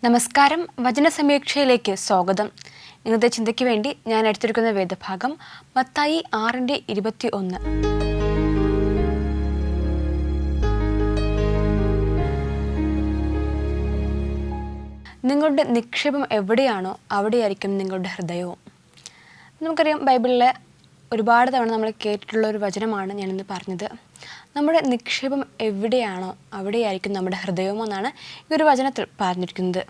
നമസ്കാരം. വചനസമീക്ഷയിലേക്ക് സ്വാഗതം. ഇന്നത്തെ ചിന്തയ്ക്ക് വേണ്ടി ഞാൻ എടുത്തിരിക്കുന്ന വേദഭാഗം മത്തായി 6:21. നിങ്ങളുടെ നിക്ഷേപം എവിടെയാണോ അവിടെയായിരിക്കും നിങ്ങളുടെ ഹൃദയവും. നമുക്കറിയാം, ബൈബിളിലെ ഒരുപാട് തവണ നമ്മൾ കേട്ടിട്ടുള്ള ഒരു വചനമാണ് ഞാനിന്ന് പറഞ്ഞത്. നമ്മുടെ നിക്ഷേപം എവിടെയാണോ അവിടെയായിരിക്കും നമ്മുടെ ഹൃദയവും എന്നാണ് ഈ ഒരു വചനത്തിൽ പറഞ്ഞിരിക്കുന്നത്.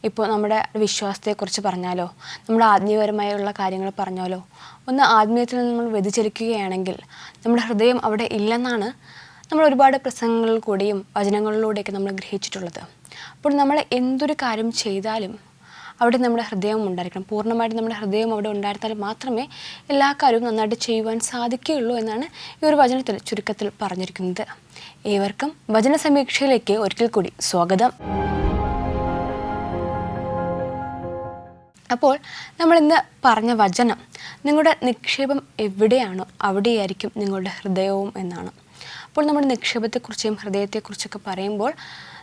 ഇപ്പോൾ നമ്മുടെ വിശ്വാസത്തെക്കുറിച്ച് പറഞ്ഞാലോ, നമ്മുടെ ആത്മീയപരമായുള്ള കാര്യങ്ങൾ പറഞ്ഞാലോ, ഒന്ന് ആത്മീയത്തിൽ നിന്ന് നമ്മൾ വ്യതിചലിക്കുകയാണെങ്കിൽ നമ്മുടെ ഹൃദയം അവിടെ ഇല്ലെന്നാണ് നമ്മൾ ഒരുപാട് പ്രസംഗങ്ങളിൽ കൂടിയും വചനങ്ങളിലൂടെയൊക്കെ നമ്മൾ ഗ്രഹിച്ചിട്ടുള്ളത്. അപ്പോൾ നമ്മൾ എന്തൊരു കാര്യം ചെയ്താലും അവിടെ നമ്മുടെ ഹൃദയം ഉണ്ടായിരിക്കണം. പൂർണ്ണമായിട്ട് നമ്മുടെ ഹൃദയം അവിടെ ഉണ്ടായിരുന്നാൽ മാത്രമേ എല്ലാ കാര്യവും നന്നായിട്ട് ചെയ്യുവാൻ സാധിക്കുകയുള്ളൂ എന്നാണ് ഈ ഒരു വചനത്തിൽ ചുരുക്കത്തിൽ പറഞ്ഞിരിക്കുന്നത്. ഏവർക്കും വചന സമീക്ഷയിലേക്ക് ഒരിക്കൽ കൂടി സ്വാഗതം. അപ്പോൾ നമ്മളിന്ന് പറഞ്ഞ വചനം, നിങ്ങളുടെ നിക്ഷേപം എവിടെയാണോ അവിടെയായിരിക്കും നിങ്ങളുടെ ഹൃദയവും എന്നാണ്. അപ്പോൾ നമ്മുടെ നിക്ഷേപത്തെക്കുറിച്ചും ഹൃദയത്തെക്കുറിച്ചൊക്കെ പറയുമ്പോൾ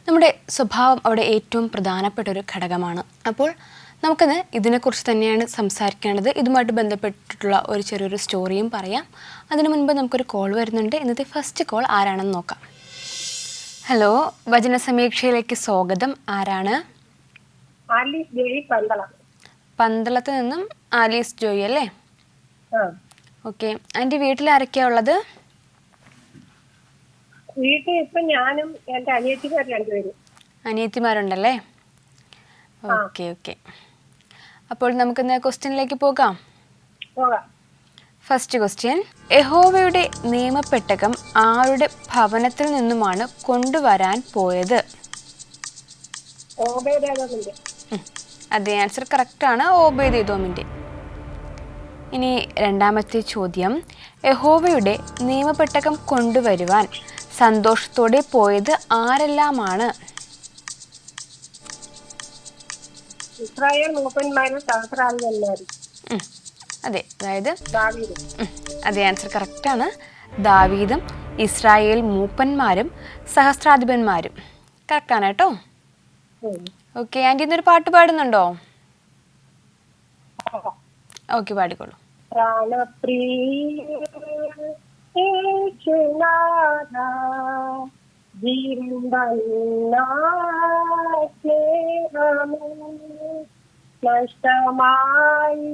നമ്മുടെ സ്വഭാവം അവിടെ ഏറ്റവും പ്രധാനപ്പെട്ട ഒരു ഘടകമാണ്. അപ്പോൾ നമുക്കിന്ന് ഇതിനെക്കുറിച്ച് തന്നെയാണ് സംസാരിക്കേണ്ടത്. ഇതുമായിട്ട് ബന്ധപ്പെട്ടിട്ടുള്ള ഒരു ചെറിയൊരു സ്റ്റോറിയും പറയാം. അതിനു മുൻപ് നമുക്കൊരു കോൾ വരുന്നുണ്ട്. ഇന്നത്തെ ഫസ്റ്റ് കോൾ ആരാണെന്ന് നോക്കാം. ഹലോ, വചന സമീക്ഷയിലേക്ക് സ്വാഗതം. ആരാണ്? പന്തളത്ത് നിന്നും ആലീസ് ജോയി അല്ലേ? ഓക്കെ. എൻ്റെ വീട്ടിൽ ആരൊക്കെയാ ഉള്ളത്? വീട്ടിൽ ഇപ്പൊ ഞാനും എന്റെ അനിയത്തിമാരുണ്ടല്ലേ? Okay okay. അപ്പോൾ നമുക്കിന്ന് ക്വസ്റ്റ്യനിലേക്ക് പോകാം. ഫസ്റ്റ് ക്വസ്റ്റ്യൻ, യഹോവയുടെ നിയമപ്പെട്ടകം ആരുടെ ഭവനത്തിൽ നിന്നുമാണ് കൊണ്ടുവരാൻ പോയത്? അതേ ആൻസർ കറക്റ്റാണ്, ഓബേദ്ഏദോമിൻ്റെ. ഇനി രണ്ടാമത്തെ ചോദ്യം, യഹോവയുടെ നിയമപ്പെട്ടകം കൊണ്ടുവരുവാൻ സന്തോഷത്തോടെ പോയത് ആരെല്ലാമാണ്? അതെ, അതായത് അതേ ആൻസർ കറക്റ്റാണ്, ദാവീദും ഇസ്രായേൽ മൂപ്പന്മാരും സഹസ്രാധിപന്മാരും. കറക്റ്റാണ് കേട്ടോ. ഓക്കെ, ആൻറ്റി ഇന്നൊരു പാട്ട് പാടുന്നുണ്ടോ? ഓക്കെ, പാടിക്കോളൂ. നഷ്ടമായി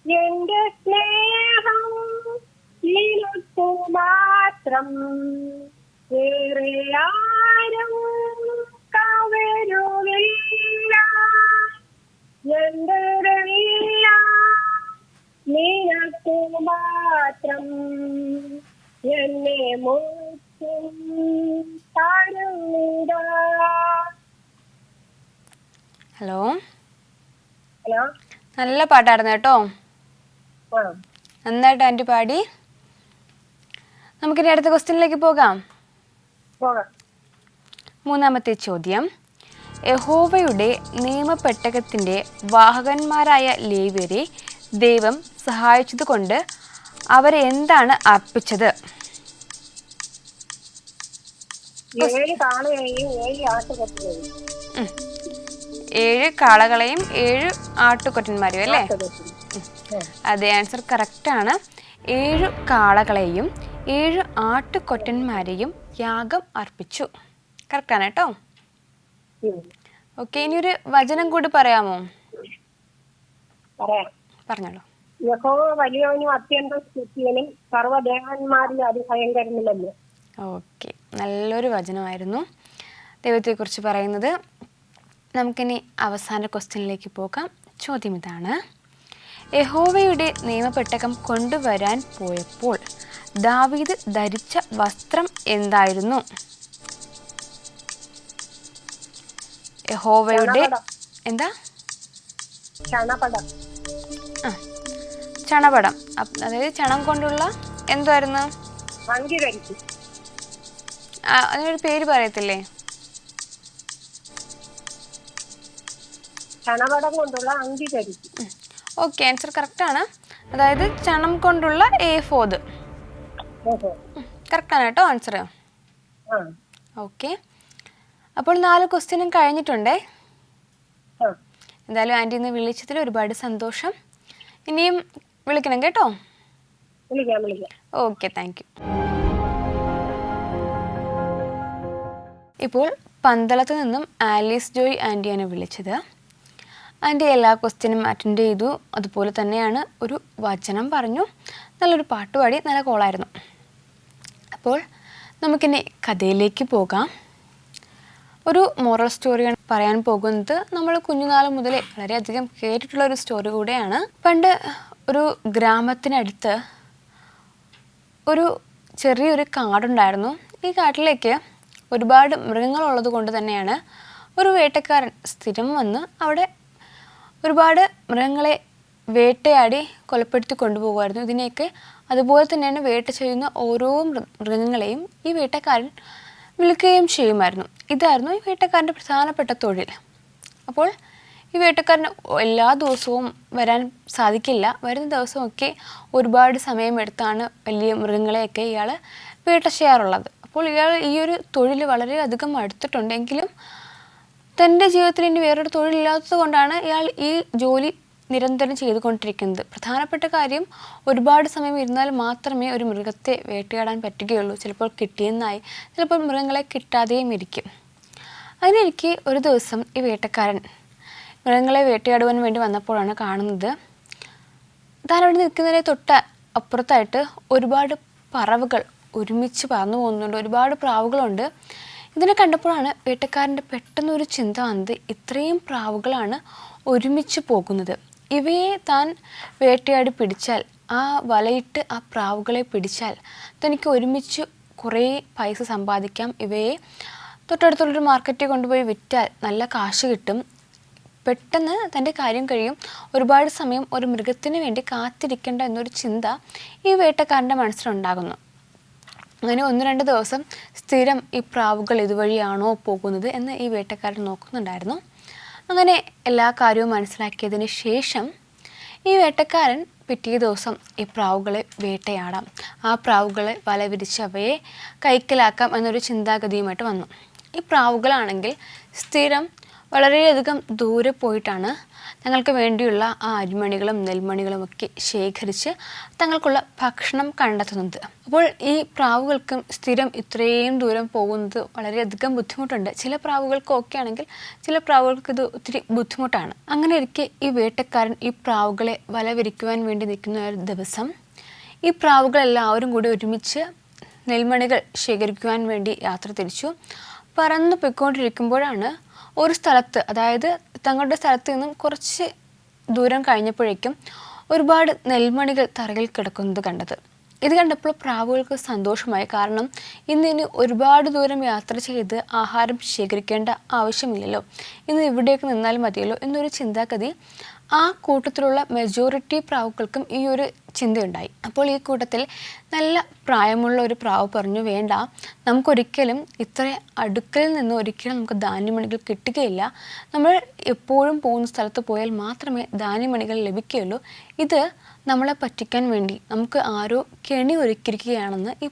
എന്റെ സ്നേഹം നിനക്കു മാത്രം, വേറെ ആരും കവരുവില്ല. എന്റെ നിനക്കു മാത്രം, എന്നെ മുറ്റും തരുന്നിട. ഹലോ ഹലോ, നല്ല പാട്ടായിരുന്നു കേട്ടോ. നന്നായിട്ട് ആൻറ്റി പാടി. നമുക്കിനി അടുത്ത ക്വസ്റ്റ്യനിലേക്ക് പോകാം. മൂന്നാമത്തെ ചോദ്യം, യഹോവയുടെ നിയമപ്പെട്ടകത്തിൻ്റെ വാഹകന്മാരായ ലേവ്യരെ ദൈവം സഹായിച്ചതുകൊണ്ട് അവരെ എന്താണ് അർപ്പിച്ചത്? 7 കാളകളെയും 7 ആട്ടുകൊറ്റന്മാരും അല്ലേ? അതേ ആൻസർ കറക്റ്റാണ്. 7 കാളകളെയും 7 ആട്ടുകൊറ്റന്മാരെയും യാഗം അർപ്പിച്ചു. കറക്റ്റാണ് കേട്ടോ. ഓക്കെ, ഇനിയൊരു വചനം കൂടി പറയാമോ? പറഞ്ഞോളൂ. യഹോവ വലിയവനും അത്യന്തം സ്തുത്യനും സർവ്വദേവന്മാരിൽ അതിഭയങ്കരനുമല്ലോ. ഓക്കെ, നല്ലൊരു വചനമായിരുന്നു ദൈവത്തെക്കുറിച്ച് പറയുന്നത്. നമുക്കിനി അവസാന ക്വസ്റ്റ്യനിലേക്ക് പോകാം. ചോദ്യം ഇതാണ്, യഹോവയുടെ നിയമപ്പെട്ടകം കൊണ്ടുവരാൻ പോയപ്പോൾ ദാവീദ് ധരിച്ച വസ്ത്രം എന്തായിരുന്നു? യഹോവയുടെ എന്താ? ചണപടം. അതായത് ചണം കൊണ്ടുള്ള എന്തായിരുന്നു? അതിനൊരു പേര് പറയത്തില്ലേ? ചണപടം കൊണ്ടുള്ള അങ്കി ധരിച്ചു. ഓക്കെ, ആൻസർ കറക്റ്റാണ്. അതായത് ചണം കൊണ്ടുള്ള ഏഫോത്. ഓഹോ. കറക്റ്റാണ് കേട്ടോ ആൻസർ. ആ ഓക്കെ, അപ്പോൾ 4 ക്വസ്റ്റ്യനും കഴിഞ്ഞിട്ടുണ്ടേ. ആ എന്തായാലും ആൻറ്റി ഇന്ന് വിളിച്ചതിൽ ഒരുപാട് സന്തോഷം. ഇനിയും വിളിക്കണം കേട്ടോ. വിളിക്കാം. Okay, thank you. ഇപ്പോൾ പന്തളത്ത് നിന്നും ആലീസ് ജോയ് ആൻറ്റിയാണ് വിളിച്ചത്. ആൻറ്റി എല്ലാ ക്വസ്റ്റ്യനും അറ്റൻഡ് ചെയ്തു. അതുപോലെ തന്നെയാണ് ഒരു വചനം പറഞ്ഞു, നല്ലൊരു പാട്ട് പാടി, നല്ല കോളായിരുന്നു. അപ്പോൾ നമുക്കിനി കഥയിലേക്ക് പോകാം. ഒരു മോറൽ സ്റ്റോറിയാണ് പറയാൻ പോകുന്നത്. നമ്മൾ കുഞ്ഞുനാൾ മുതലേ വളരെയധികം കേട്ടിട്ടുള്ള ഒരു സ്റ്റോറി കൂടെയാണ്. പണ്ട് ഒരു ഗ്രാമത്തിനടുത്ത് ഒരു ചെറിയൊരു കാടുണ്ടായിരുന്നു. ഈ കാട്ടിലേക്ക് ഒരുപാട് മൃഗങ്ങളുള്ളത് കൊണ്ട് തന്നെയാണ് ഒരു വേട്ടക്കാരൻ സ്ഥിരം വന്ന് അവിടെ ഒരുപാട് മൃഗങ്ങളെ വേട്ടയാടി കൊലപ്പെടുത്തി കൊണ്ടുപോകുമായിരുന്നു. ഇതിനെയൊക്കെ അതുപോലെ തന്നെയാണ് വേട്ട ചെയ്യുന്ന ഓരോ മൃഗങ്ങളെയും ഈ വേട്ടക്കാരൻ വിൽക്കുകയും ചെയ്യുമായിരുന്നു. ഇതായിരുന്നു ഈ വേട്ടക്കാരൻ്റെ പ്രധാനപ്പെട്ട തൊഴിൽ. അപ്പോൾ ഈ വേട്ടക്കാരന് എല്ലാ ദിവസവും വരാൻ സാധിക്കില്ല. വരുന്ന ദിവസമൊക്കെ ഒരുപാട് സമയമെടുത്താണ് വലിയ മൃഗങ്ങളെയൊക്കെ ഇയാൾ വേട്ട ചെയ്യാറുള്ളത്. അപ്പോൾ ഇയാൾ ഈ ഒരു തൊഴിൽ വളരെയധികം അടുത്തിട്ടുണ്ടെങ്കിലും തൻ്റെ ജീവിതത്തിൽ ഇനി വേറൊരു തൊഴിലില്ലാത്തത് കൊണ്ടാണ് ഇയാൾ ഈ ജോലി നിരന്തരം ചെയ്തുകൊണ്ടിരിക്കുന്നത്. പ്രധാനപ്പെട്ട കാര്യം, ഒരുപാട് സമയം ഇരുന്നാൽ മാത്രമേ ഒരു മൃഗത്തെ വേട്ടയാടാൻ പറ്റുകയുള്ളൂ. ചിലപ്പോൾ കിട്ടിയെന്നായി, ചിലപ്പോൾ മൃഗങ്ങളെ കിട്ടാതെയും ഇരിക്കും. അതിനിരിക്കെ ഒരു ദിവസം ഈ വേട്ടക്കാരൻ മൃഗങ്ങളെ വേട്ടയാടുവാൻ വേണ്ടി വന്നപ്പോഴാണ് കാണുന്നത്, താൻ അവിടെ നിൽക്കുന്നതിനെ തൊട്ട് അപ്പുറത്തായിട്ട് ഒരുപാട് പറവകൾ ഒരുമിച്ച് പറന്നു പോകുന്നുണ്ട്. ഒരുപാട് പ്രാവുകളുണ്ട്. ഇതിനെ കണ്ടപ്പോഴാണ് വേട്ടക്കാരൻ്റെ പെട്ടെന്നൊരു ചിന്ത വന്നത്, ഇത്രയും പ്രാവുകളാണ് ഒരുമിച്ച് പോകുന്നത്. ഇവയെ താൻ വേട്ടയാടി പിടിച്ചാൽ, ആ വലയിട്ട് ആ പ്രാവുകളെ പിടിച്ചാൽ തനിക്ക് ഒരുമിച്ച് കുറേ പൈസ സമ്പാദിക്കാം. ഇവയെ തൊട്ടടുത്തുള്ളൊരു മാർക്കറ്റിൽ കൊണ്ടുപോയി വിറ്റാൽ നല്ല കാശ് കിട്ടും. പെട്ടെന്ന് തൻ്റെ കാര്യം കഴിയും. ഒരുപാട് സമയം ഒരു മൃഗത്തിന് വേണ്ടി കാത്തിരിക്കേണ്ട എന്നൊരു ചിന്ത ഈ വേട്ടക്കാരൻ്റെ മനസ്സിലുണ്ടാകുന്നു. അങ്ങനെ 1-2 ദിവസം സ്ഥിരം ഈ പ്രാവുകൾ ഇതുവഴിയാണോ പോകുന്നത് എന്ന് ഈ വേട്ടക്കാരൻ നോക്കുന്നുണ്ടായിരുന്നു. അങ്ങനെ എല്ലാ കാര്യവും മനസ്സിലാക്കിയതിന് ശേഷം ഈ വേട്ടക്കാരൻ പിറ്റേ ദിവസം ഈ പ്രാവുകളെ വേട്ടയാടാം, ആ പ്രാവുകളെ വല വിരിച്ച് അവയെ കൈക്കലാക്കാം എന്നൊരു ചിന്താഗതിയുമായിട്ട് വന്നു. ഈ പ്രാവുകളാണെങ്കിൽ സ്ഥിരം വളരെയധികം ദൂരെ പോയിട്ടാണ് തങ്ങൾക്ക് വേണ്ടിയുള്ള ആ അരിമണികളും നെൽമണികളും ഒക്കെ ശേഖരിച്ച് തങ്ങൾക്കുള്ള ഭക്ഷണം കണ്ടെത്തുന്നത്. അപ്പോൾ ഈ പ്രാവുകൾക്കും സ്ഥിരം ഇത്രയും ദൂരം പോകുന്നത് വളരെയധികം ബുദ്ധിമുട്ടുണ്ട്. ചില പ്രാവുകൾക്ക് ഓക്കെ ആണെങ്കിൽ ചില പ്രാവുകൾക്ക് ഇത് ഒത്തിരി ബുദ്ധിമുട്ടാണ്. അങ്ങനെ ഇരിക്കെ ഈ വേട്ടക്കാരൻ ഈ പ്രാവുകളെ വല വിരിക്കുവാൻ വേണ്ടി നിൽക്കുന്ന ഒരു ദിവസം ഈ പ്രാവുകളെല്ലാവരും കൂടി ഒരുമിച്ച് നെൽമണികൾ ശേഖരിക്കുവാൻ വേണ്ടി യാത്ര തിരിച്ചു. പറന്ന് പോയിക്കൊണ്ടിരിക്കുമ്പോഴാണ് ഒരു സ്ഥലത്ത്, അതായത് തങ്ങളുടെ സ്ഥലത്ത് നിന്നും കുറച്ച് ദൂരം കഴിഞ്ഞപ്പോഴേക്കും ഒരുപാട് നെൽമണികൾ തറയിൽ കിടക്കുന്നത് കണ്ടത്. ഇത് കണ്ടപ്പോൾ പ്രാവുകൾക്ക് സന്തോഷമായി. കാരണം ഇന്ന് ഒരുപാട് ദൂരം യാത്ര ചെയ്ത് ആഹാരം ശേഖരിക്കേണ്ട ആവശ്യമില്ലല്ലോ, ഇന്ന് ഇവിടേക്ക് നിന്നാൽ മതിയല്ലോ എന്നൊരു ചിന്താഗതി ആ കൂട്ടത്തിലുള്ള മെജോറിറ്റി പ്രാവുകൾക്കും ഈ ഒരു ചിന്തയുണ്ടായി. അപ്പോൾ ഈ കൂട്ടത്തിൽ നല്ല പ്രായമുള്ള ഒരു പ്രാവ് പറഞ്ഞു, വേണ്ട, നമുക്കൊരിക്കലും ഇത്ര അടുക്കൽ നിന്ന് ഒരിക്കലും നമുക്ക് ധാന്യമണികൾ കിട്ടുകയില്ല. നമ്മൾ എപ്പോഴും പോകുന്ന സ്ഥലത്ത് പോയാൽ മാത്രമേ ധാന്യമണികൾ ലഭിക്കുകയുള്ളൂ. ഇത് നമ്മളെ പറ്റിക്കാൻ വേണ്ടി നമുക്ക് ആരോ കെണി ഒരുക്കിയിരിക്കുകയാണെന്ന് ഈ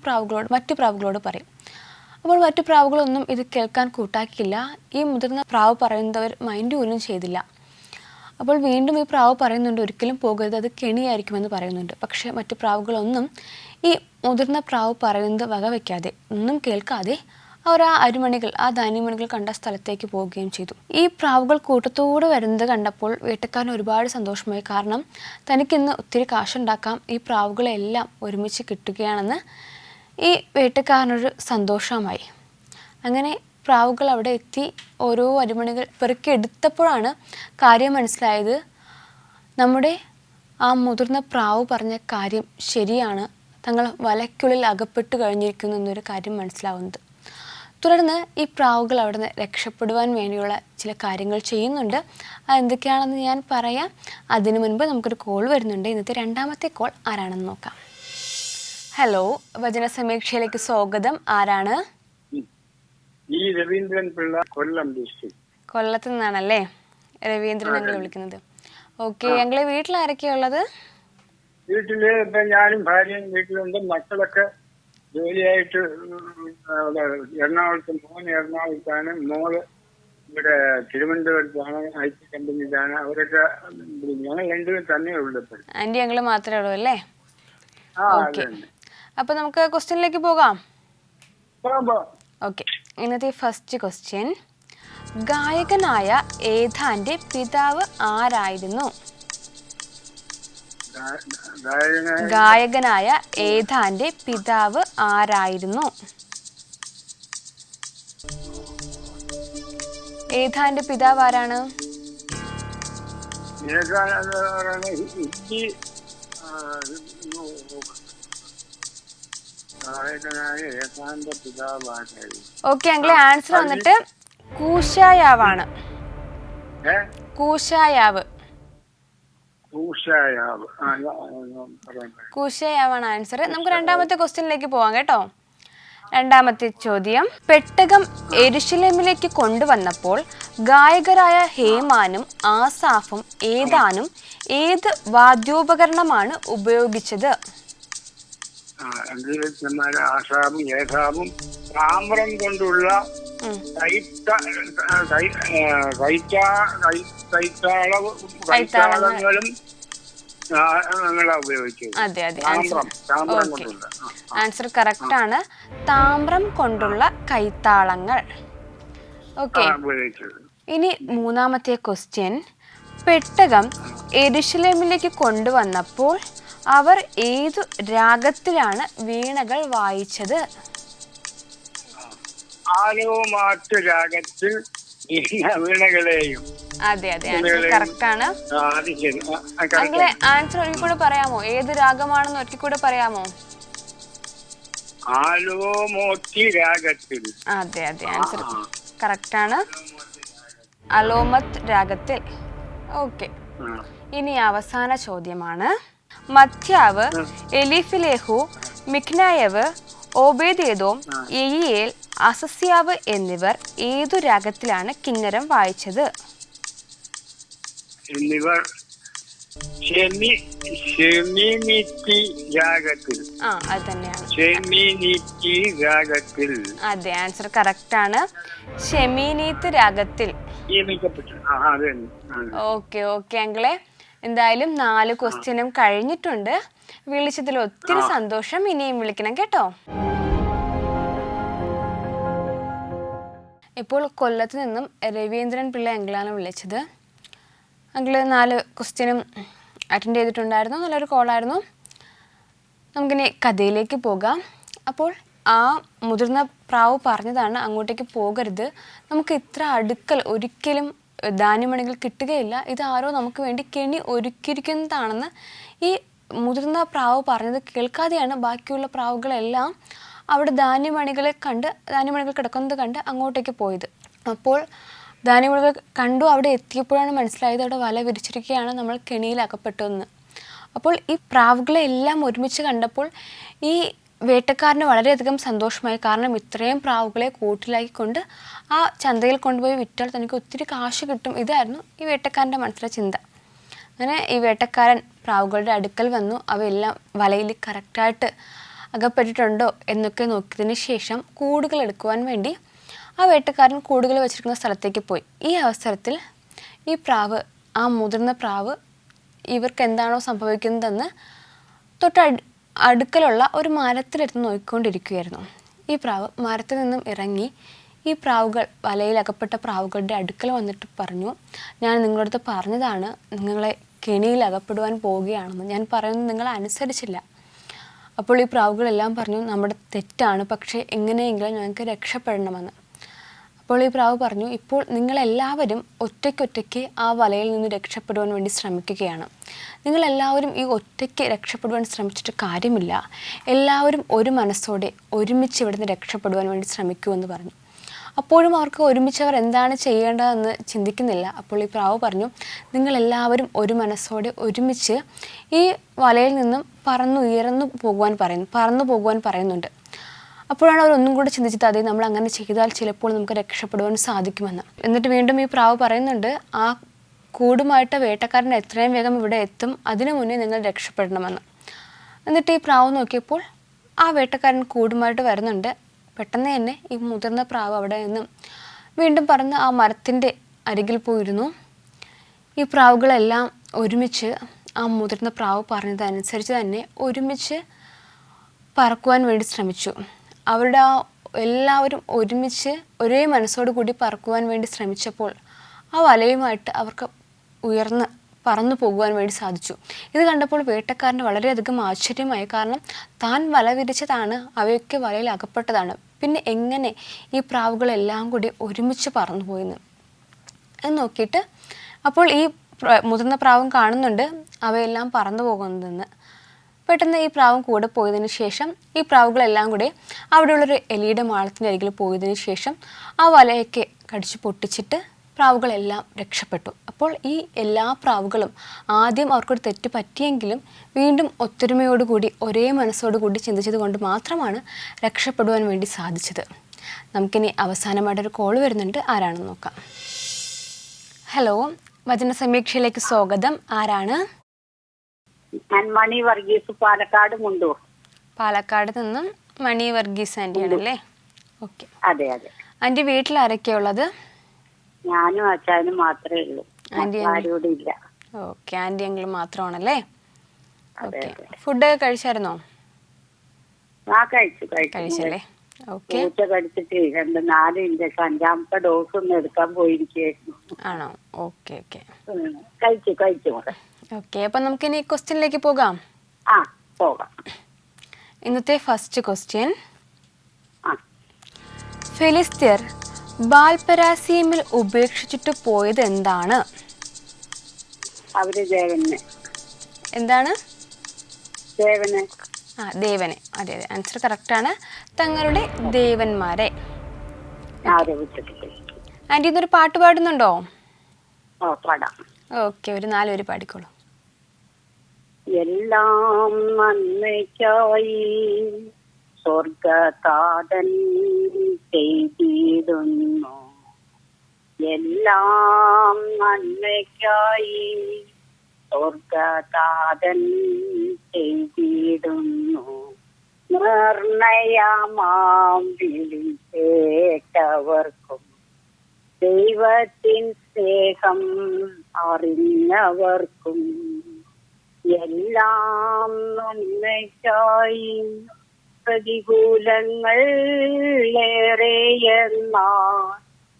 മറ്റു പ്രാവുകളോട് പറയും. അപ്പോൾ മറ്റു പ്രാവുകളൊന്നും ഇത് കേൾക്കാൻ കൂട്ടാക്കിയില്ല. ഈ മുതിർന്ന പ്രാവ് പറയുന്നവർ മൈൻഡ് പോലും ചെയ്തില്ല. അപ്പോൾ വീണ്ടും ഈ പ്രാവ് പറയുന്നുണ്ട്, ഒരിക്കലും പോകരുത്, അത് കെണിയായിരിക്കുമെന്ന് പറയുന്നുണ്ട്. പക്ഷേ മറ്റു പ്രാവുകളൊന്നും ഈ മുതിർന്ന പ്രാവ് പറയുന്നത് വകവയ്ക്കാതെ, ഒന്നും കേൾക്കാതെ അവർ ആ അരിമണികൾ, ആ ധാന്യമണികൾ കണ്ട സ്ഥലത്തേക്ക് പോവുകയും ചെയ്തു. ഈ പ്രാവുകൾ കൂട്ടത്തോടെ വരുന്നത് കണ്ടപ്പോൾ വേട്ടക്കാരന് ഒരുപാട് സന്തോഷമായി. കാരണം തനിക്കിന്ന് ഒത്തിരി കാശുണ്ടാക്കാം, ഈ പ്രാവുകളെല്ലാം ഒരുമിച്ച് കിട്ടുകയാണെന്ന് ഈ വേട്ടക്കാരനൊരു സന്തോഷമായി. അങ്ങനെ പ്രാവുകൾ അവിടെ എത്തി ഓരോ അരിമണികൾ പെറുക്കിയെടുത്തപ്പോഴാണ് കാര്യം മനസ്സിലായത്, നമ്മുടെ ആ മുതിർന്ന പ്രാവ് പറഞ്ഞ കാര്യം ശരിയാണ്, തങ്ങൾ വലയ്ക്കുള്ളിൽ അകപ്പെട്ടു കഴിഞ്ഞിരിക്കുന്നു എന്നൊരു കാര്യം മനസ്സിലാവുന്നത്. തുടർന്ന് ഈ പ്രാവുകൾ അവിടെ നിന്ന് രക്ഷപ്പെടുവാൻ വേണ്ടിയുള്ള ചില കാര്യങ്ങൾ ചെയ്യുന്നുണ്ട്. അതെന്തൊക്കെയാണെന്ന് ഞാൻ പറയാം. അതിനു മുൻപ് നമുക്കൊരു കോൾ വരുന്നുണ്ട്. ഇന്നത്തെ 2ാമത്തെ കോൾ ആരാണെന്ന് നോക്കാം. ഹലോ, വചന സമീക്ഷയിലേക്ക് സ്വാഗതം. ആരാണ്? രവീന്ദ്രൻ പിള്ള, കൊല്ലം ഡിസ്ട്രിക്ട്. കൊല്ലത്ത് നിന്നാണല്ലേ രവീന്ദ്രൻ ഞങ്ങൾ വിളിക്കുന്നത്? ഓക്കെ, ഞങ്ങളെ വീട്ടിൽ ആരൊക്കെയാ ഉള്ളത്? വീട്ടില് ഇപ്പൊ ഞാനും ഭാര്യയും വീട്ടിലുണ്ട്. മക്കളൊക്കെ ജോലിയായിട്ട് അവിടെ മോൻ എറണാകുളത്താണ്, മോള് ഇവിടെ തിരുവനന്തപുരത്താണ്, IT കമ്പനിയിലാണ്. അവരൊക്കെ ഞങ്ങൾ രണ്ടുപേരും തന്നെ ഉള്ളു ഇപ്പൊ. ആൻറ്റി ഞങ്ങൾ മാത്രമേ ഉള്ളൂ അല്ലേ? ആ ഓക്കെ, അതെ. അപ്പോൾ നമുക്ക് ക്വസ്റ്റ്യനിലേക്ക് പോകാം. പോകുമ്പോ ഓക്കെ, ഇന്നത്തെ ഫസ്റ്റ് ക്വസ്റ്റ്യൻ, ഗായകനായ ഏഥാൻ്റെ പിതാവ് ആരായിരുന്നു? ഗായകനായ ഏഥാൻ്റെ പിതാവ് ആരായിരുന്നു? ഏഥാൻ്റെ പിതാവ് ആരാണ്? ഓക്കെ അങ്കിളെ, ആൻസർ വന്നിട്ട് കൂശായാവാണ്. കൂശായാവ്. കൂശായാവാണ് ആൻസർ. നമുക്ക് രണ്ടാമത്തെ ക്വസ്റ്റ്യനിലേക്ക് പോവാം കേട്ടോ. രണ്ടാമത്തെ ചോദ്യം, പെട്ടകം യെരുശലേമിലേക്ക് കൊണ്ടുവന്നപ്പോൾ ഗായകരായ ഹേമാനും ആസാഫും ഏതാനും ഏത് വാദ്യോപകരണമാണ് ഉപയോഗിച്ചത്? ആസാമും ഏതാമും താമ്രം കൊണ്ടുള്ള കൈത്താളങ്ങളും അതെ അതെ, ആൻസർ കറക്റ്റ് ആണ്. താമ്രം കൊണ്ടുള്ള കൈത്താളങ്ങൾ. ഓക്കെ, ഇനി മൂന്നാമത്തെ ക്വസ്റ്റ്യൻ, പെട്ടകം യെരുശലേമിലേക്ക് കൊണ്ടുവന്നപ്പോൾ അവർ ഏതു രാഗത്തിലാണ് വീണകൾ വായിച്ചത്? ആലോമാറ്റ് രാഗത്തിൽ വീണകളെയും. അതെ അതെ, ആൻസർ കറക്റ്റ് ആണ്. അങ്കിളെ, ആൻസർ ഒരിക്കൽ കൂടെ പറയാമോ? ഏത് രാഗമാണെന്ന് ഒരിക്കൽ കൂടെ പറയാമോ? ആലോമോത്തി രാഗത്തിൽ. അതെ അതെ, ആൻസർ കറക്റ്റ് ആണ്. അലോമത്ത് രാഗത്തിൽ. ഓക്കെ, ഇനി അവസാന ചോദ്യമാണ്, മത്യാവ്, എലീഫിലേഹു, മിഖ്നായവ്, ഓബേദേദോം, യെയിയേൽ, അസസ്യാവ് എന്നിവർ ഏതു രാഗത്തിലാണ് കിന്നരം വായിച്ചത്? എന്നിവർ രാഗത്തിൽ. അത് തന്നെയാണ്. രാഗത്തിൽ. അതെ, ആൻസർ കറക്റ്റ് ആണ്. ഷെമീനീത്ത് രാഗത്തിൽ. ഓക്കെ ഓക്കെ അങ്കിളെ, എന്തായാലും 4 ക്വസ്റ്റ്യനും കഴിഞ്ഞിട്ടുണ്ട്. വിളിച്ചതിൽ ഒത്തിരി സന്തോഷം. ഇനിയും വിളിക്കണം കേട്ടോ. ഇപ്പോൾ കൊല്ലത്ത് നിന്നും രവീന്ദ്രൻ പിള്ള അങ്കിളാണ് വിളിച്ചത്. അങ്കിള് 4 ക്വസ്റ്റ്യനും അറ്റൻഡ് ചെയ്തിട്ടുണ്ടായിരുന്നു. നല്ലൊരു കോളായിരുന്നു. നമുക്കിനി കഥയിലേക്ക് പോകാം. അപ്പോൾ ആ മുതിർന്ന പ്രാവ് പറഞ്ഞതാണ്, അങ്ങോട്ടേക്ക് പോകരുത്, നമുക്ക് ഇത്ര അടുക്കൽ ഒരിക്കലും ധാന്യമണികൾ കിട്ടുകയില്ല, ഇതാരോ നമുക്ക് വേണ്ടി കെണി ഒരുക്കിയിരിക്കുന്നതാണെന്ന് ഈ മുതിർന്ന പ്രാവ് പറഞ്ഞത് കേൾക്കാതെയാണ് ബാക്കിയുള്ള പ്രാവുകളെല്ലാം അവിടെ ധാന്യമണികൾ കിടക്കുന്നത് കണ്ട് അങ്ങോട്ടേക്ക് പോയത്. അപ്പോൾ ധാന്യമണികൾ കണ്ടു, അവിടെ എത്തിയപ്പോഴാണ് മനസ്സിലായത് അവിടെ വല വിരിച്ചിരിക്കുകയാണ്, നമ്മൾ കെണിയിൽ അകപ്പെട്ടതെന്ന്. അപ്പോൾ ഈ പ്രാവുകളെ എല്ലാം ഒരുമിച്ച് കണ്ടപ്പോൾ ഈ വേട്ടക്കാരന് വളരെയധികം സന്തോഷമായി. കാരണം ഇത്രയും പ്രാവുകളെ കൂട്ടിലാക്കിക്കൊണ്ട് ആ ചന്തയിൽ കൊണ്ടുപോയി വിറ്റാൽ തനിക്ക് ഒത്തിരി കാശ് കിട്ടും. ഇതായിരുന്നു ഈ വേട്ടക്കാരൻ്റെ മനസ്സിലെ ചിന്ത. അങ്ങനെ ഈ വേട്ടക്കാരൻ പ്രാവുകളുടെ അടുക്കൽ വന്നു. അവയെല്ലാം വലയിൽ കറക്റ്റായിട്ട് അകപ്പെട്ടിട്ടുണ്ടോ എന്നൊക്കെ നോക്കിയതിന് ശേഷം കൂടുകൾ എടുക്കുവാൻ വേണ്ടി ആ വേട്ടക്കാരൻ കൂടുകൾ വെച്ചിരിക്കുന്ന സ്ഥലത്തേക്ക് പോയി. ഈ അവസരത്തിൽ ഈ പ്രാവ്, ആ മുതിർന്ന പ്രാവ്, ഇവർക്ക് എന്താണോ സംഭവിക്കുന്നതെന്ന് അടുക്കലുള്ള ഒരു മരത്തിലെടുത്ത് നോക്കിക്കൊണ്ടിരിക്കുകയായിരുന്നു. ഈ പ്രാവ് മരത്തിൽ നിന്നും ഇറങ്ങി ഈ പ്രാവുകൾ, വലയിൽ അകപ്പെട്ട പ്രാവുകളുടെ അടുക്കൽ വന്നിട്ട് പറഞ്ഞു, ഞാൻ നിങ്ങളുടെ അടുത്ത് പറഞ്ഞതാണ് നിങ്ങളെ കെണിയിൽ അകപ്പെടുവാൻ പോവുകയാണെന്ന്, ഞാൻ പറയുന്നത് നിങ്ങൾ അനുസരിച്ചില്ല. അപ്പോൾ ഈ പ്രാവുകളെല്ലാം പറഞ്ഞു, നമ്മുടെ തെറ്റാണ്, പക്ഷേ എങ്ങനെയെങ്കിലും ഞങ്ങൾക്ക് രക്ഷപ്പെടണമെന്ന്. അപ്പോൾ ഈ പ്രാവ് പറഞ്ഞു, ഇപ്പോൾ നിങ്ങളെല്ലാവരും ഒറ്റയ്ക്കൊറ്റയ്ക്ക് ആ വലയിൽ നിന്ന് രക്ഷപ്പെടുവാൻ വേണ്ടി ശ്രമിക്കുകയാണ്. നിങ്ങളെല്ലാവരും ഈ ഒറ്റയ്ക്ക് രക്ഷപ്പെടുവാൻ ശ്രമിച്ചിട്ട് കാര്യമില്ല. എല്ലാവരും ഒരു മനസ്സോടെ ഒരുമിച്ച് ഇവിടുന്ന് രക്ഷപ്പെടുവാൻ വേണ്ടി ശ്രമിക്കുമെന്ന് പറഞ്ഞു. അപ്പോഴും അവർക്ക് ഒരുമിച്ച് അവർ എന്താണ് ചെയ്യേണ്ടതെന്ന് ചിന്തിക്കുന്നില്ല. അപ്പോൾ ഈ പ്രാവ് പറഞ്ഞു, നിങ്ങളെല്ലാവരും ഒരു മനസ്സോടെ ഒരുമിച്ച് ഈ വലയിൽ നിന്നും പറന്നു പോകുവാൻ പറയുന്നുണ്ട്. അപ്പോഴാണ് അവർ ഒന്നും കൂടെ ചിന്തിച്ചത്, അതെ, നമ്മൾ അങ്ങനെ ചെയ്താൽ ചിലപ്പോൾ നമുക്ക് രക്ഷപ്പെടുവാൻ സാധിക്കുമെന്ന്. എന്നിട്ട് വീണ്ടും ഈ പ്രാവ് പറയുന്നുണ്ട്, ആ കൂടുമായിട്ട് വേട്ടക്കാരൻ എത്രയും വേഗം ഇവിടെ എത്തും, അതിനു മുന്നേ നിങ്ങൾ രക്ഷപ്പെടണമെന്ന്. എന്നിട്ട് ഈ പ്രാവ് നോക്കിയപ്പോൾ ആ വേട്ടക്കാരൻ കൂടുമായിട്ട് വരുന്നുണ്ട്. പെട്ടെന്ന് തന്നെ ഈ മുതിർന്ന പ്രാവ് അവിടെ നിന്നും വീണ്ടും പറന്ന് ആ മരത്തിൻ്റെ അരികിൽ പോയിരുന്നു. ഈ പ്രാവുകളെല്ലാം ഒരുമിച്ച് ആ മുതിർന്ന പ്രാവ് പറഞ്ഞതനുസരിച്ച് തന്നെ ഒരുമിച്ച് പറക്കുവാൻ വേണ്ടി ശ്രമിച്ചു. അവരുടെ എല്ലാവരും ഒരുമിച്ച് ഒരേ മനസ്സോടു കൂടി പറക്കുവാൻ വേണ്ടി ശ്രമിച്ചപ്പോൾ ആ വലയുമായിട്ട് അവർക്ക് ഉയർന്ന് പറന്നു പോകുവാൻ വേണ്ടി സാധിച്ചു. ഇത് കണ്ടപ്പോൾ വേട്ടക്കാരന് വളരെയധികം ആശ്ചര്യമായി. കാരണം താൻ വല വിരിച്ചതാണ്, അവയൊക്കെ വലയിൽ അകപ്പെട്ടതാണ്. പിന്നെ എങ്ങനെ ഈ പ്രാവുകളെല്ലാം കൂടി ഒരുമിച്ച് പറന്നു പോയെന്ന് നോക്കിയിട്ട് അപ്പോൾ ഈ മുതിർന്ന പ്രാവും കാണുന്നുണ്ട് അവയെല്ലാം പറന്നു പോകുന്നതെന്ന്. പെട്ടെന്ന് ഈ പ്രാവും കൂടെ പോയതിന് ശേഷം ഈ പ്രാവുകളെല്ലാം കൂടി അവിടെയുള്ളൊരു എലിയുടെ മാളത്തിൻ്റെ അരികിൽ പോയതിന് ശേഷം ആ വലയൊക്കെ കടിച്ചു പൊട്ടിച്ചിട്ട് പ്രാവുകളെല്ലാം രക്ഷപ്പെട്ടു. അപ്പോൾ ഈ എല്ലാ പ്രാവുകളും ആദ്യം അവർക്കൊരു തെറ്റ് പറ്റിയെങ്കിലും വീണ്ടും ഒത്തൊരുമയോടുകൂടി ഒരേ മനസ്സോടുകൂടി ചിന്തിച്ചത് കൊണ്ട് മാത്രമാണ് രക്ഷപ്പെടുവാൻ വേണ്ടി സാധിച്ചത്. നമുക്കിനി അവസാനമായിട്ടൊരു കോൾ വരുന്നുണ്ട്. ആരാണെന്ന് നോക്കാം. ഹലോ, വചന സമീക്ഷയിലേക്ക് സ്വാഗതം. ആരാണ്? ഞാൻ മണി വർഗീസ്, പാലക്കാട് മുണ്ടൂർ. പാലക്കാട് നിന്നും മണി വർഗീസ് ആൻറ്റി ആണല്ലേ? ഓക്കെ. അതെ അതെ. ആൻറ്റി വീട്ടിൽ ആരൊക്കെയാ ഉള്ളത്? ഞാനും അച്ഛനും മാത്രമേ ഉള്ളൂ, ആരോടും ഇല്ല. ഓക്കെ, ആൻറ്റി അങ്കിൾ മാത്രമാണല്ലേ? ഓക്കെ. ഫുഡൊക്കെ കഴിച്ചായിരുന്നോ? ആ കഴിച്ചു കഴിച്ചല്ലേ? ഓക്കെ. പൂച്ച കടിച്ചിട്ട് 2-4 ഇഞ്ചക്ഷൻ 5ാമത്തെ ഡോസ് ഒന്നും എടുക്കാൻ പോയിരിക്കുന്നു. ആണോ? Okay okay. കഴിച്ചു മോളെ. ഓക്കെ, അപ്പം നമുക്കിനി ക്വസ്റ്റ്യനിലേക്ക് പോകാം. ആ പോകാം. ഇന്നത്തെ ഫസ്റ്റ് ക്വസ്റ്റ്യൻ. ആ ഫിലിസ്ത്യർ ബാൽപെരാസീമിൽ ഉപേക്ഷിച്ചിട്ട് പോയത് എന്താണ്? അവര് ദേവനെ. എന്താണ്? ദേവനെ. ദേവനെ. അതെ അതെ, ആൻസർ കറക്റ്റാണ്. തങ്ങളുടെ ദേവന്മാരെ. ആൻറ്റി ഇന്നൊരു പാട്ട് പാടുന്നുണ്ടോ? പാടാം. ഓക്കെ, ഒരു 4 വരി പാടിക്കോളൂ. എല്ലാം നന്മയ്ക്കായി സ്വർഗതാതൻ ചെയ്തിടുന്നു, എല്ലാം നന്മയ്ക്കായി സ്വർഗതാതൻ ചെയ്തിടുന്നു. നിർണയമാം വിളി കേട്ടവർക്കും ദൈവത്തിൻ സ്നേഹം അറിഞ്ഞവർക്കും എല്ലാം നന്മയ്ക്കായി. പ്രതികൂലങ്ങൾ ഏറെയെന്നാൽ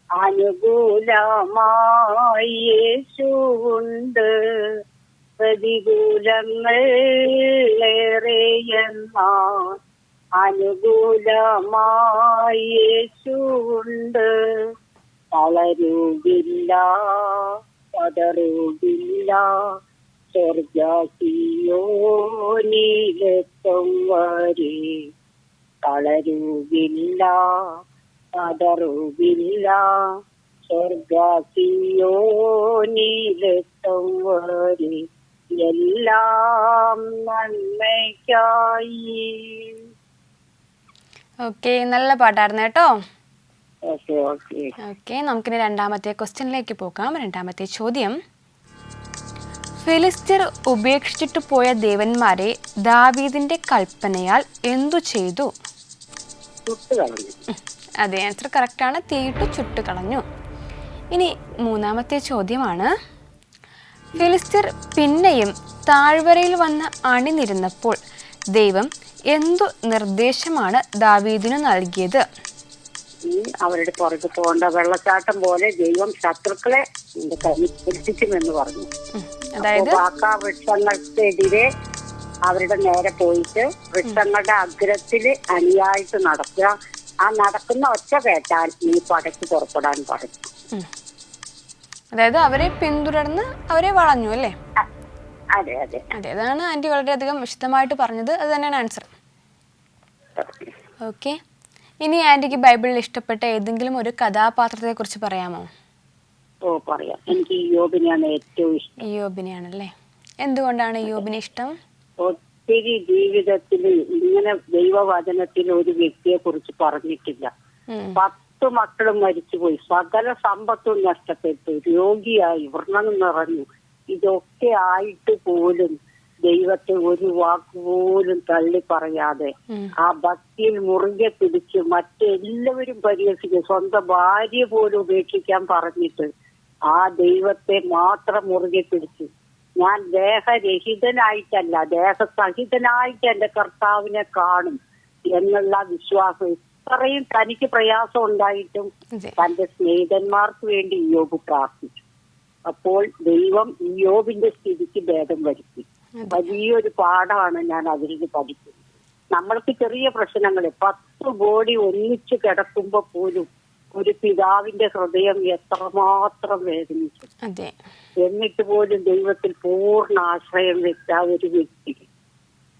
അനുകൂലമായി യേശുവുണ്ട്. പ്രതികൂലങ്ങൾ ഏറെയെന്നാൽ അനുകൂലമായി യേശുവുണ്ട്. തളരുകില്ല, പതറുകില്ല, സ്വർഗ്ഗസിയോനിലെത്തും വരെ. തളരുകില്ല, പതറുകില്ല, സ്വർഗ്ഗസിയോനിലെത്തും വരെ. എല്ലാം നന്മയ്ക്കായി. ഓക്കെ, നല്ല പാട്ടായിരുന്നു കേട്ടോ. ഓക്കെ. നമുക്കിനി രണ്ടാമത്തെ ക്വസ്റ്റ്യനിലേക്ക് പോകാം. രണ്ടാമത്തെ ചോദ്യം. ഫിലിസ്ത്യർ ഉപേക്ഷിച്ചിട്ട് പോയ ദേവന്മാരെ ദാവീദിന്റെ കൽപ്പനയാൽ എന്തു ചെയ്തു? അതെ, ആൻസർ കറക്റ്റാണ്. തീയിട്ട് ചുട്ടുകളഞ്ഞു. ഇനി മൂന്നാമത്തെ ചോദ്യമാണ്. ഫിലിസ്ത്യർ പിന്നെയും താഴ്വരയിൽ വന്ന് അണിനിരുന്നപ്പോൾ ദൈവം എന്തു നിർദ്ദേശമാണ് ദാവീദിനു നൽകിയത്? അവരുടെ പുറത്ത് പോകേണ്ട വെള്ളച്ചാട്ടം പോലെ ദൈവം ശത്രുക്കളെ എത്തിക്കുമെന്ന് പറഞ്ഞു. അതായത് വൃക്ഷങ്ങൾക്കെതിരെ അവരുടെ നേരെ പോയിട്ട് വൃക്ഷങ്ങളുടെ അഗ്രത്തില് അണിയായിട്ട് നടക്കുക. ആ നടക്കുന്ന ഒച്ച കേട്ടാൽ ഈ പടയ്ക്ക് പുറപ്പെടാൻ പറഞ്ഞു. അതായത് അവരെ പിന്തുടർന്ന് അവരെ വളഞ്ഞു അല്ലേ? അതെ അതെ അതെ, അതാണ് ആൻറ്റി വളരെയധികം വിശദമായിട്ട് പറഞ്ഞത്. അത് തന്നെയാണ് ആൻസർ. ഓക്കെ. ഇനി ആൻറ്റിക്ക് ബൈബിളിൽ ഇഷ്ടപ്പെട്ട ഏതെങ്കിലും ഒരു കഥാപാത്രത്തെ കുറിച്ച് പറയാമോ? പറയാം. എനിക്ക് യോബിനെയാണ് ഏറ്റവും ഇഷ്ടം. യോബിനെയാണല്ലേ? എന്തുകൊണ്ടാണ് യോബിനെ ഇഷ്ടം? ഒത്തിരി ജീവിതത്തിൽ ഇങ്ങനെ ദൈവവചനത്തിൽ ഒരു വ്യക്തിയെ കുറിച്ച് പറഞ്ഞിട്ടില്ല. 10 മക്കളും മരിച്ചുപോയി, സകല സമ്പത്തും നഷ്ടപ്പെട്ടു, രോഗിയായി, വ്രണം നിറഞ്ഞു. ഇതൊക്കെ ആയിട്ട് പോലും ദൈവത്തെ ഒരു വാക്കുപോലും തള്ളി പറയാതെ ആ ഭക്തിയിൽ മുറുകെ പിടിച്ച് മറ്റെല്ലാവരും പരിഹസിക്കും, സ്വന്തം ഭാര്യ പോലും ഉപേക്ഷിക്കാൻ പറഞ്ഞിട്ട് ആ ദൈവത്തെ മാത്രം മുറുകെ പിടിച്ചു. ഞാൻ ദേഹരഹിതനായിട്ടല്ല, ദേഹസഹിതനായിട്ട് എന്റെ കർത്താവിനെ കാണും എന്നുള്ള വിശ്വാസം. ഇത്രയും തനിക്ക് പ്രയാസം ഉണ്ടായിട്ടും തന്റെ സ്നേഹിതന്മാർക്ക് വേണ്ടി ഇയ്യോബ് പ്രാർത്ഥിച്ചു. അപ്പോൾ ദൈവം ഇയ്യോബിന്റെ സ്ഥിതിക്ക് ഭേദം വരുത്തി. വലിയൊരു പാഠമാണ് ഞാൻ അതിൽ നിന്ന് പഠിക്കുന്നത്. നമ്മൾക്ക് ചെറിയ പ്രശ്നങ്ങൾ 10 കോടി ഒന്നിച്ച് കിടക്കുമ്പോ പോലും ഒരു പിതാവിന്റെ ഹൃദയം എത്രമാത്രം വേദനിച്ചു. എന്നിട്ട് പോലും ദൈവത്തിൽ പൂർണ്ണ ആശ്രയം വെച്ച ഒരു വ്യക്തി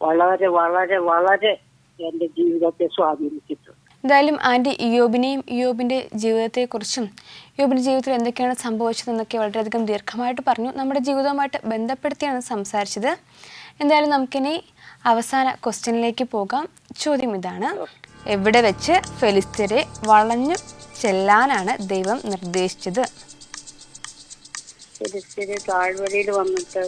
വളരെ വളരെ വളരെ എന്റെ ജീവിതത്തെ സ്വാധീനിച്ചിട്ടുണ്ട്. എന്തായാലും ആൻറ്റി ഇയ്യോബിനെയും ഇയ്യോബിൻ്റെ ജീവിതത്തെക്കുറിച്ചും ഇയ്യോബിൻ്റെ ജീവിതത്തിൽ എന്തൊക്കെയാണ് സംഭവിച്ചതെന്നൊക്കെ വളരെയധികം ദീർഘമായിട്ട് പറഞ്ഞു. നമ്മുടെ ജീവിതവുമായിട്ട് ബന്ധപ്പെടുത്തിയാണ് സംസാരിച്ചത്. എന്തായാലും നമുക്കിനി അവസാന ക്വസ്റ്റ്യനിലേക്ക് പോകാം. ചോദ്യം ഇതാണ്: എവിടെ വെച്ച് ഫെലിസ്ത്യരെ വളഞ്ഞു ചെല്ലാനാണ് ദൈവം നിർദ്ദേശിച്ചത്? താഴ്വരയിൽ വന്നിട്ട്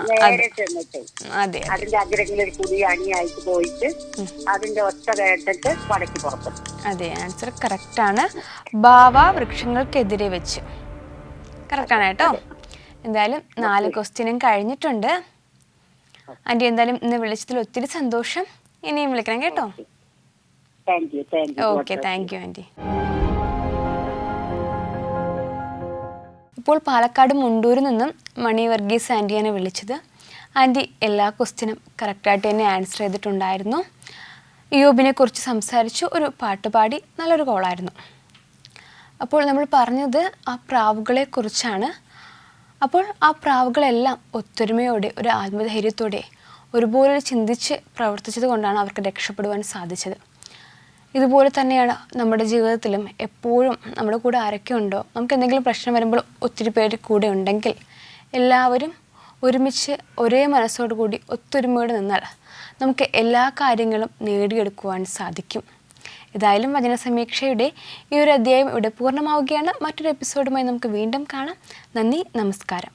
നേരെ ചെന്നിട്ട് അതിന്റെ അഗ്രങ്ങളിൽ കൂടി അണിയായിട്ട് പോയിട്ട് അതിന്റെ ഒച്ച കേട്ടിട്ട് പടക്കി പുറപ്പെട്ടു. അതെ, ആൻസർ കറക്റ്റ് ആണ്. ബാവ വൃക്ഷങ്ങൾക്കെതിരെ വെച്ച് കറക്റ്റ് ആണ് കേട്ടോ. എന്തായാലും 4 ക്വസ്റ്റ്യനും കഴിഞ്ഞിട്ടുണ്ട്. ആൻറ്റി എന്തായാലും ഇന്ന് വിളിച്ചതിൽ ഒത്തിരി സന്തോഷം. ഇനിയും വിളിക്കണം കേട്ടോ. Okay, thank you aunty. ഇപ്പോൾ പാലക്കാട് മുണ്ടൂരിൽ നിന്നും മണി വർഗീസ് ആൻറ്റിയാണ് വിളിച്ചത്. ആൻറ്റി എല്ലാ ക്വസ്റ്റ്യനും കറക്റ്റായിട്ട് തന്നെ ആൻസർ ചെയ്തിട്ടുണ്ടായിരുന്നു. ഇയ്യോബിനെ കുറിച്ച് സംസാരിച്ചു, ഒരു പാട്ട് പാടി, നല്ലൊരു കോളായിരുന്നു. അപ്പോൾ നമ്മൾ പറഞ്ഞത് ആ പ്രാവുകളെ കുറിച്ചാണ്. അപ്പോൾ ആ പ്രാവുകളെല്ലാം ഒത്തൊരുമയോടെ ഒരു ആത്മധൈര്യത്തോടെ ഒരുപോലെ ചിന്തിച്ച് പ്രവർത്തിച്ചത് കൊണ്ടാണ് അവർക്ക് രക്ഷപ്പെടുവാൻ സാധിച്ചത്. ഇതുപോലെ തന്നെയാണ് നമ്മുടെ ജീവിതത്തിലും. എപ്പോഴും നമ്മുടെ കൂടെ ആരൊക്കെ ഉണ്ടോ, നമുക്ക് എന്തെങ്കിലും പ്രശ്നം വരുമ്പോൾ ഒത്തിരി പേര് കൂടെ ഉണ്ടെങ്കിൽ എല്ലാവരും ഒരുമിച്ച് ഒരേ മനസ്സോടുകൂടി ഒത്തൊരുമയോടെ നിന്നാൽ നമുക്ക് എല്ലാ കാര്യങ്ങളും നേടിയെടുക്കുവാൻ സാധിക്കും. ഏതായാലും വചന സമീക്ഷയുടെ ഈ ഒരു അധ്യായം ഇവിടെ പൂർണ്ണമാവുകയാണ്. മറ്റൊരു എപ്പിസോഡുമായി നമുക്ക് വീണ്ടും കാണാം. നന്ദി, നമസ്കാരം.